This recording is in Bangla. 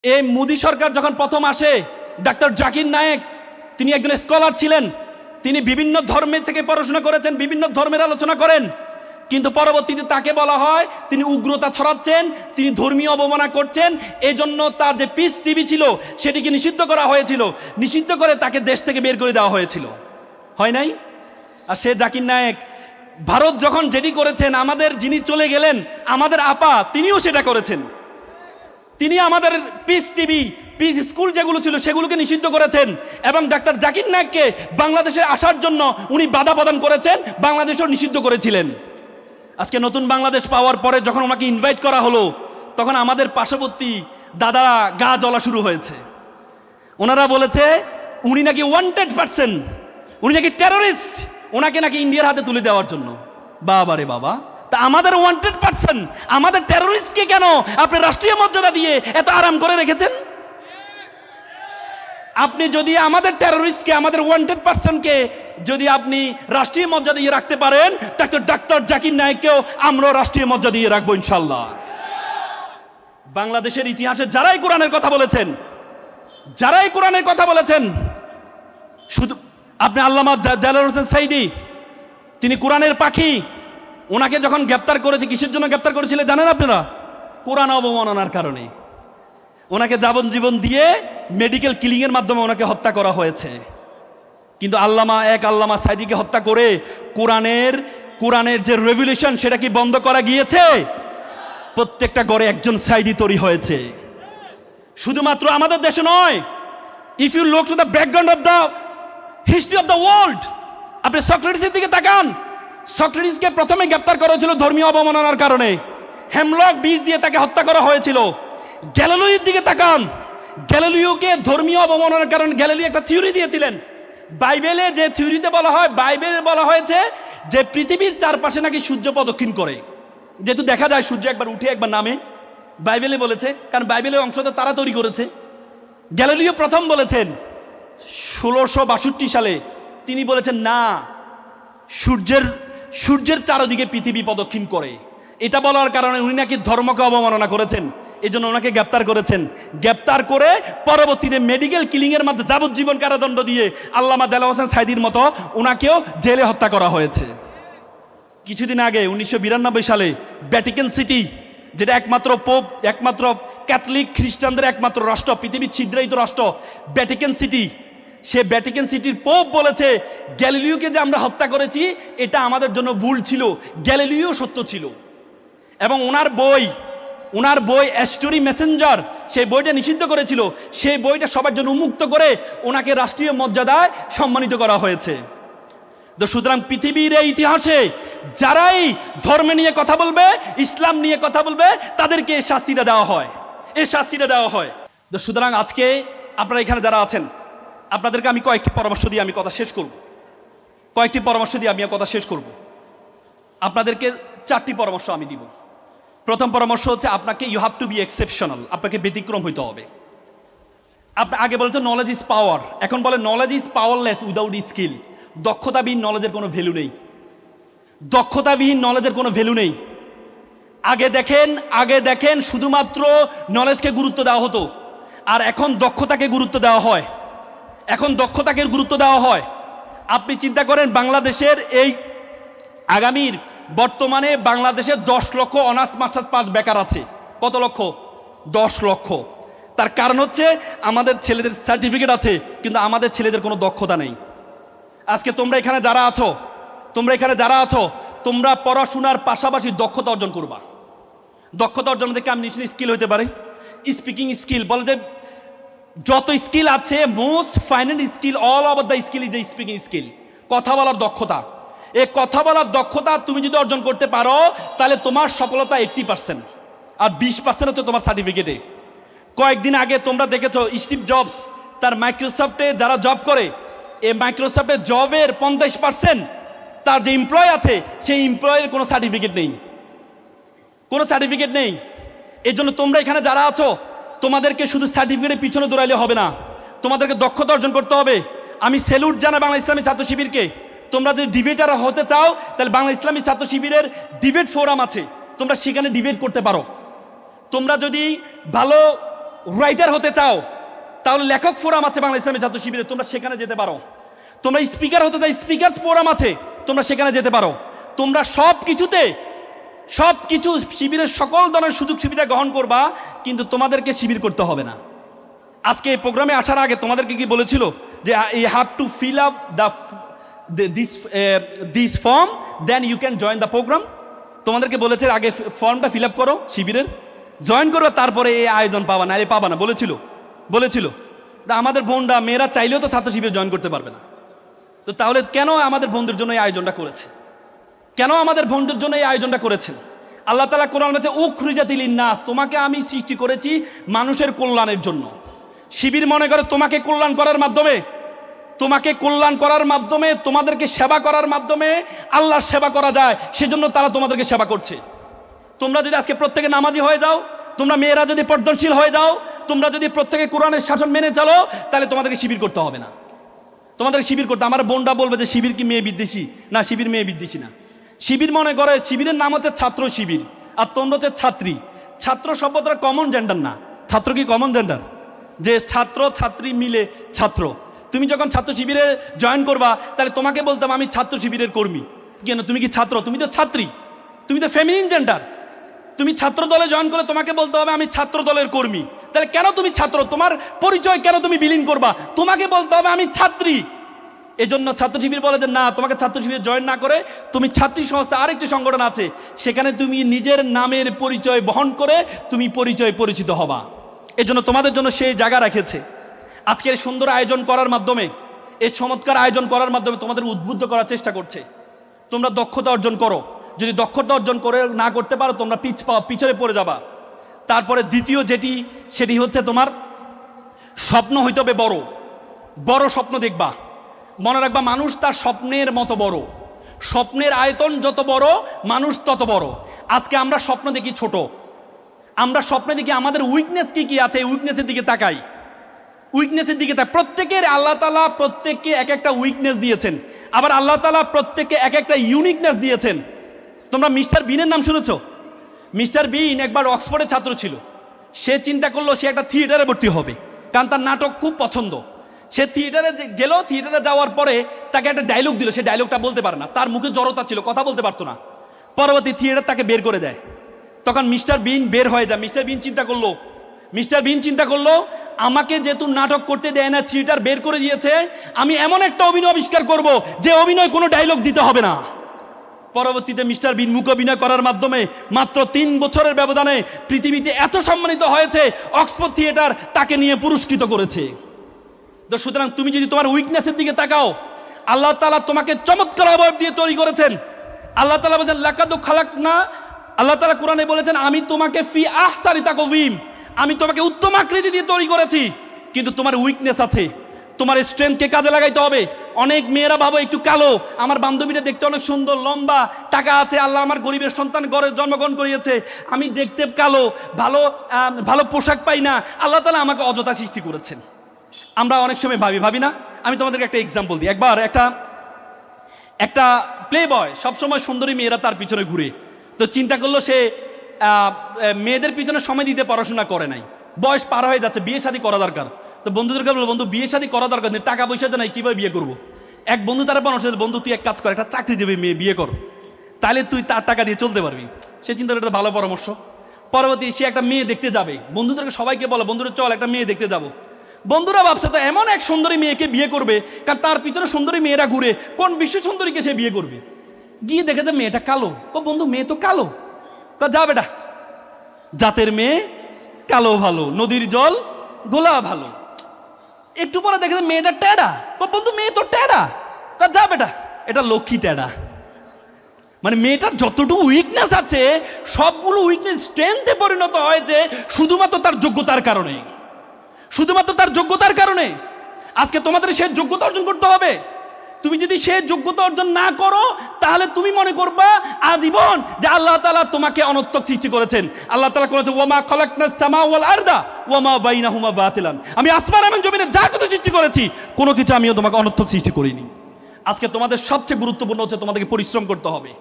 এই মোদি সরকার যখন প্রথম আসে, ডাক্তার জাকির নায়েক তিনি একজন স্কলার ছিলেন। তিনি বিভিন্ন ধর্মের থেকে পড়াশোনা করেছেন, বিভিন্ন ধর্মের আলোচনা করেন, কিন্তু পরবর্তীতে তাকে বলা হয় তিনি উগ্রতা ছড়াচ্ছেন, তিনি ধর্মীয় অবমাননা করছেন। এই জন্য তার যে পিস টিভি ছিল সেটিকে নিষিদ্ধ করা হয়েছিল, নিষিদ্ধ করে তাকে দেশ থেকে বের করে দেওয়া হয়েছিল, হয় নাই? আর সে জাকির নায়েক ভারত যখন যেটি করেছেন, আমাদের যিনি চলে গেলেন আমাদের আপা, তিনিও সেটা করেছেন। তিনি আমাদের পিস টিভি, পিস স্কুল যেগুলো ছিল সেগুলোকে নিষিদ্ধ করেছেন এবং ডাক্তার জাকির নায়েককে বাংলাদেশে আসার জন্য উনি বাধা প্রদান করেছেন, বাংলাদেশও নিষিদ্ধ করেছিলেন। আজকে নতুন বাংলাদেশ পাওয়ার পরে যখন ওনাকে ইনভাইট করা হলো, তখন আমাদের পার্শ্ববর্তী দাদারা গা জ্বলা শুরু হয়েছে। ওনারা বলেছে উনি নাকি ওয়ান্টেড পারসন, উনি নাকি টেররিস্ট, ওনাকে নাকি ইন্ডিয়ার হাতে তুলে দেওয়ার জন্য। বাবা রে বাবা, তা আমাদের ওয়ান্টেড পারসন, আমাদের টেররিস্টকে কেন আপনি রাষ্ট্রীয় মর্যাদা দিয়ে এত আরাম করে রেখেছেন? আপনি যদি আমাদের টেররিস্টকে, আমাদের ওয়ান্টেড পারসনকে যদি আপনি রাষ্ট্রীয় মর্যাদা দিয়ে রাখতে পারেন, ডাক্তার জাকির নায়েককেও আমরা রাষ্ট্রীয় মর্যাদা দিয়ে রাখবো ইনশাল্লাহ। বাংলাদেশের ইতিহাসে যারাই কোরআনের কথা বলেছেন, যারাই কোরআনের কথা বলেছেন, শুধু আপনি আল্লামা দেলোয়ার হোসেন সাইদি, তিনি কোরআনের পাখি। ওনাকে যখন গ্রেপ্তার করেছে, কিসের জন্য গ্রেপ্তার করেছিলেন জানেন আপনারা? কোরআন অবমাননার কারণে। ওনাকে যাবজ্জীবন দিয়ে মেডিকেল কিলিং এর মাধ্যমে ওনাকে হত্যা করা হয়েছে। কিন্তু আল্লামা সাইদিকে হত্যা করে কোরআনের যে রেভলিউশন সেটা কি বন্ধ করা গিয়েছে? প্রত্যেকটা ঘরে একজন সাইদি তৈরি হয়েছে। শুধুমাত্র আমাদের দেশে নয়, if you look to the background of the history of the world, আপনি সক্রেটিসের দিকে তাকান। সক্রেটিসকে প্রথমে গ্রেপ্তার করা হয়েছিল ধর্মীয় অবমাননার কারণে, হেমলক বিষ দিয়ে তাকে হত্যা করা হয়েছিল। গ্যালিলিওর দিকে তাকান, গ্যালিলিওকে ধর্মীয় অবমাননার কারণে গ্যালিলিও একটা থিওরি দিয়েছিলেন। বাইবেলে যে থিওরিতে বলা হয়, বাইবেলে বলা হয়েছে যে পৃথিবীর চারপাশে নাকি সূর্য প্রদক্ষিণ করে, যেহেতু দেখা যায় সূর্য একবার উঠে একবার নামে, বাইবেলে বলেছে, কারণ বাইবেলের অংশটা তারা তৈরি করেছে। গ্যালিলিও প্রথম বলেছেন 1662 সালে, তিনি বলেছেন না, সূর্যের চারদিকে পৃথিবী প্রদক্ষিণ করে। এটা বলার কারণে উনি নাকি ধর্মকে অবমাননা করেছেন, এই জন্য ওনাকে গ্রেপ্তার করেছেন। গ্রেপ্তার করে পরবর্তীতে মেডিকেল কিলিং এর মাধ্যমে যাবজ্জীবন কারাদণ্ড দিয়ে আল্লামা দেলোয়ার হোসেন সাইদির মতো ওনাকেও জেলে হত্যা করা হয়েছে। কিছুদিন আগে 1992 সালে ভ্যাটিকান সিটি, যেটা একমাত্র পোপ, একমাত্র ক্যাথলিক খ্রিস্টানদের একমাত্র রাষ্ট্র, পৃথিবীর ছিদ্রায়িত রাষ্ট্র ভ্যাটিকান সিটি, সে ভ্যাটিকান সিটির পোপ বলেছে গ্যালিলিওকে যে আমরা হত্যা করেছি এটা আমাদের জন্য ভুল ছিল, গ্যালিলিও সত্য ছিল। এবং ওনার বই স্টোরি মেসেঞ্জার, সেই বইটা নিষিদ্ধ করেছিল। সেই বইটা সবার জন্য উন্মুক্ত করে ওনাকে রাষ্ট্রীয় মর্যাদায় সম্মানিত করা হয়েছে। তো সুতরাং পৃথিবীর এই ইতিহাসে যারাই ধর্ম নিয়ে কথা বলবে, ইসলাম নিয়ে কথা বলবে, তাদেরকে এই শাস্তিটা দেওয়া হয়, এই শাস্তিটা দেওয়া হয়। তো সুতরাং আজকে আপনারা এখানে যারা আছেন, আপনাদেরকে আমি কয়েকটি পরামর্শ দিয়ে আমি কথা শেষ করব। আপনাদেরকে 4টি পরামর্শ আমি দিব। প্রথম পরামর্শ হচ্ছে আপনাকে you have to be exceptional, আপনাকে ব্যতিক্রম হইতে হবে। আপনি আগে বলতো নলেজ ইজ পাওয়ার, এখন বলে knowledge is powerless without skill. দক্ষতাবিহীন নলেজের কোনো ভ্যালু নেই, দক্ষতাবিহীন নলেজের কোনো ভ্যালু নেই। আগে দেখেন শুধুমাত্র নলেজকে গুরুত্ব দেওয়া হতো, আর এখন দক্ষতাকে গুরুত্ব দেওয়া হয়। আপনি চিন্তা করেন বাংলাদেশের এই আগামীর বর্তমানে বাংলাদেশে 10 লক্ষ অনার্স মাস্টার্স পাস বেকার আছে। কত লক্ষ? 10 লক্ষ। তার কারণ হচ্ছে আমাদের ছেলেদের সার্টিফিকেট আছে কিন্তু আমাদের ছেলেদের কোনো দক্ষতা নেই। আজকে তোমরা এখানে যারা আছো, তোমরা পড়াশোনার পাশাপাশি দক্ষতা অর্জন করবা। দক্ষতা অর্জন থেকে কমিউনিকেশন স্কিল হতে পারে, স্পিকিং স্কিল, বলে যে যত স্কিল আছে most final skill, all over the skill is a speaking skill. কথা বলার দক্ষতা, এই কথা বলার দক্ষতা তুমি যদি অর্জন করতে পারো তাহলে তোমার সফলতা 80%, আর 20% হচ্ছে তোমার সার্টিফিকেটে। কয়েকদিন আগে তোমরা দেখেছো স্টিভ জবস তার মাইক্রোসফটে যারা জব করে, এই মাইক্রোসফটের জবের 50% তার যে এমপ্লয় আছে সেই এমপ্লয়ের কোনো সার্টিফিকেট নেই। এই জন্য তোমরা এখানে যারা আছো, তোমাদেরকে শুধু সার্টিফিকেটের পিছনে দৌড়াইলে হবে না, তোমাদেরকে দক্ষতা অর্জন করতে হবে। আমি স্যালুট জানাই বাংলা ইসলামী ছাত্র শিবিরকে। তোমরা যদি ডিবেটার হতে চাও তাহলে বাংলা ইসলামী ছাত্র শিবিরের ডিবেট ফোরাম আছে, তোমরা সেখানে ডিবেট করতে পারো। তোমরা যদি ভালো রাইটার হতে চাও, তাহলে লেখক ফোরাম আছে বাংলা ইসলামী ছাত্র শিবিরে, তোমরা সেখানে যেতে পারো। তোমরা স্পিকার হতে চাও, স্পিকার ফোরাম আছে, তোমরা সেখানে যেতে পারো। তোমরা সব কিছু শিবিরের সকল ধরনের সুযোগ সুবিধা গ্রহণ করবা, কিন্তু তোমাদেরকে শিবির করতে হবে না। আজকে এই প্রোগ্রামে আসার আগে তোমাদেরকে কি বলেছিল যে you have to fill up this form, then you can join the programme. তোমাদেরকে বলেছে আগে ফর্মটা ফিল আপ করো, শিবিরের জয়েন করবে, তারপরে এই আয়োজন পাবা, না পাবা না, বলেছিল। আমাদের বোনরা মেয়েরা চাইলেও তো ছাত্র শিবির জয়েন করতে পারবে না। তো তাহলে কেন আমাদের বন্ধুর জন্য এই আয়োজনটা করেছে? আল্লাহ তাআলা কোরআন বলেছে উখরিজাতিল লিন্নাস, তোমাকে আমি সৃষ্টি করেছি মানুষের কল্যাণের জন্য। শিবির মনে করে তোমাকে কল্যাণ করার মাধ্যমে, তোমাদেরকে সেবা করার মাধ্যমে আল্লাহর সেবা করা যায়, সেজন্য তারা তোমাদেরকে সেবা করছে। তোমরা যদি আজকে প্রত্যেকে নামাজি হয়ে যাও, তোমরা মেয়েরা যদি পর্দনশীল হয়ে যাও, তোমরা যদি প্রত্যেকে কোরআনের শাসন মেনে চলো, তাহলে তোমাদেরকে শিবির করতে হবে না। আমার বোনরা বলবে যে শিবির কি মেয়ে বিদ্বেষী? না, শিবির মেয়ে বিদ্বেষী না। শিবির মনে করে শিবিরের নাম হচ্ছে ছাত্র শিবির, আর তোমরা হচ্ছে ছাত্রী। ছাত্র শব্দটা কমন জেন্ডার না। ছাত্র কি কমন জেন্ডার? যে ছাত্র ছাত্রী মিলে ছাত্র। তুমি যখন ছাত্র শিবিরে জয়েন করবা, তাহলে তোমাকে বলতাম আমি ছাত্র শিবিরের কর্মী। কেন? তুমি কি ছাত্র? তুমি তো ছাত্রী, তুমি তো ফেমিনিন জেন্ডার। তুমি ছাত্র দলে জয়েন করলে তোমাকে বলতে হবে আমি ছাত্র দলের কর্মী। তাহলে কেন তুমি ছাত্র? তোমার পরিচয় কেন তুমি বিলীন করবা? তোমাকে বলতে হবে আমি ছাত্রী। এজন্য ছাত্র শিবির বলে যে না, তোমাকে ছাত্র শিবিরে জয়েন না করে তুমি ছাত্রী সংস্থা আরেকটি সংগঠন আছে, সেখানে তুমি নিজের নামের পরিচয় বহন করে তুমি পরিচিত হবা। এজন্য তোমাদের জন্য সেই জায়গা রেখেছে। আজকের সুন্দর আয়োজন করার মাধ্যমে, এই চমৎকার আয়োজন করার মাধ্যমে তোমাদের উদ্বুদ্ধ করার চেষ্টা করছে। তোমরা দক্ষতা অর্জন করো। যদি দক্ষতা অর্জন করে না করতে পারো, তোমরা পিছনে পড়ে যাবা। তারপরে দ্বিতীয় সেটি হচ্ছে তোমার স্বপ্ন হইতে হবে বড় স্বপ্ন দেখবা। মনে রাখবা, মানুষ তার স্বপ্নের মতো বড়। স্বপ্নের আয়তন যত বড়, মানুষ তত বড়। আজকে আমরা স্বপ্ন দেখি ছোট। আমরা স্বপ্নে দেখি আমাদের উইকনেস কি আছে, এই উইকনেসের দিকে তাকাই। প্রত্যেকের আল্লাহ তাআলা প্রত্যেককে এক একটা উইকনেস দিয়েছেন, আবার আল্লাহ তাআলা প্রত্যেককে এক একটা ইউনিকনেস দিয়েছেন। তোমরা মিস্টার বিনের নাম শুনেছ? মিস্টার বিন একবার অক্সফোর্ডের ছাত্র ছিল। সে চিন্তা করলো সে একটা থিয়েটারে ভর্তি হবে, কারণ তার নাটক খুব পছন্দ। সে থিয়েটারে গেল, থিয়েটারে যাওয়ার পরে তাকে একটা ডায়লগ দিল, সে ডায়লগটা বলতে পারে না, তার মুখে জড়তা ছিল, কথা বলতে পারতো না। পরবর্তী থিয়েটার তাকে বের করে দেয়। তখন মিস্টার বিন বের হয়ে যায়। মিস্টার বিন চিন্তা করলো আমাকে যেহেতু নাটক করতে দেয় না, থিয়েটার বের করে দিয়েছে, আমি এমন একটা অভিনয় আবিষ্কার করব যে অভিনয় কোনো ডায়লগ দিতে হবে না। পরবর্তীতে মিস্টার বিন মুখ অভিনয় করার মাধ্যমে মাত্র 3 বছরের ব্যবধানে পৃথিবীতে এত সম্মানিত হয়েছে, অক্সফোর্ড থিয়েটার তাকে নিয়ে পুরস্কৃত করেছে। তো সুতরাং তুমি যদি তোমার উইকনেসের দিকে তাকাও, আল্লাহ তাআলা তোমাকে চমৎকার অবয়ব দিয়ে তৈরি করেছেন। আল্লাহ তাআলা বলেছেন লাকাদ খালাকনা, আল্লাহ তাআলা কোরআনে বলেছেন আমি তোমাকে ফি আহসানি তাকওয়িম, আমি তোমাকে উত্তম আকৃতি দিয়ে তৈরি করেছি। কিন্তু তোমার উইকনেস আছে, তোমার স্ট্রেংথকে কাজে লাগাইতে হবে। অনেক মেয়েরা ভাবো একটু কালো, আমার বান্ধবীটা দেখতে অনেক সুন্দর, লম্বা, টাকা আছে, আল্লাহ আমার গরিবের সন্তান ঘরে জন্মগ্রহণ করিয়েছে, আমি দেখতে কালো, ভালো পোশাক পাই না, আল্লাহ তাআলা আমাকে অযথা সৃষ্টি করেছেন। আমরা অনেক সময় ভাবি না। আমি তোমাদেরকে একটা এক্সাম্পল দিই। একবার একটা প্লে বয়, সবসময় সুন্দরী মেয়েরা তার পিছনে ঘুরে। তো চিন্তা করলো সে মেয়েদের পিছনে সময় দিতে পড়াশোনা করে নাই, বয়স পার হয়ে যাচ্ছে, বিয়ে শাদী করা দরকার। তো বন্ধুদেরকে বলবো বন্ধু বিয়ে শাদী করা দরকার নেই, টাকা পয়সা তো নাই, কীভাবে বিয়ে করবো? এক বন্ধু তারা পরামর্শ দিল, বন্ধু তুই এক কাজ কর, একটা চাকরিজীবী মেয়ে বিয়ে কর, তাহলে তুই তার টাকা দিয়ে চলতে পারবি। সে চিন্তা করে একটা ভালো পরামর্শ। পরবর্তী সে একটা মেয়ে দেখতে যাবে, বন্ধুদেরকে সবাইকে বলো বন্ধুরা চল একটা মেয়ে দেখতে যাবো। বন্ধুরা ভাবছে তো এমন এক সুন্দরী মেয়েকে বিয়ে করবে, কারণ তার পিছনে সুন্দরী মেয়েরা ঘুরে, কোন বিশ্ব সুন্দরীকে সে বিয়ে করবে? গিয়ে দেখেছে মেয়েটা কালো। বন্ধু মেয়ে তো কালো, যা বেটা, জাতের মেয়ে কালো ভালো, নদীর জল গোলা ভালো। একটু পরে দেখেছে মেয়েটা টেরা। বন্ধু মেয়ে তো টেরা, যা বেটা, এটা লক্ষ্মী টেরা। মানে মেয়েটার যতটুকু উইকনেস আছে সবগুলো উইকনেস স্ট্রেংথে পরিণত হয়েছে শুধুমাত্র তার যোগ্যতার কারণে। আজকে তোমাদের সে যোগ্যতা অর্জন করতে হবে। তুমি যদি সে যোগ্যতা অর্জন না করো, তাহলে তুমি মনে করবা আজীবন যে আল্লাহ তাআলা তোমাকে অনর্থক সৃষ্টি করেছেন। আল্লাহ তাআলা বলেছেন ওয়া মা খালাকনাস সামা ওয়াল আরদা ওয়া মা বাইনাহুমা বাতিলান, আমি আসমান এবং জমিনে যা কিছু সৃষ্টি করেছি কোনো কিছু আমিও তোমাকে অনর্থক সৃষ্টি করিনি। আজকে তোমাদের সবচেয়ে গুরুত্বপূর্ণ হচ্ছে তোমাদেরকে পরিশ্রম করতে হবে।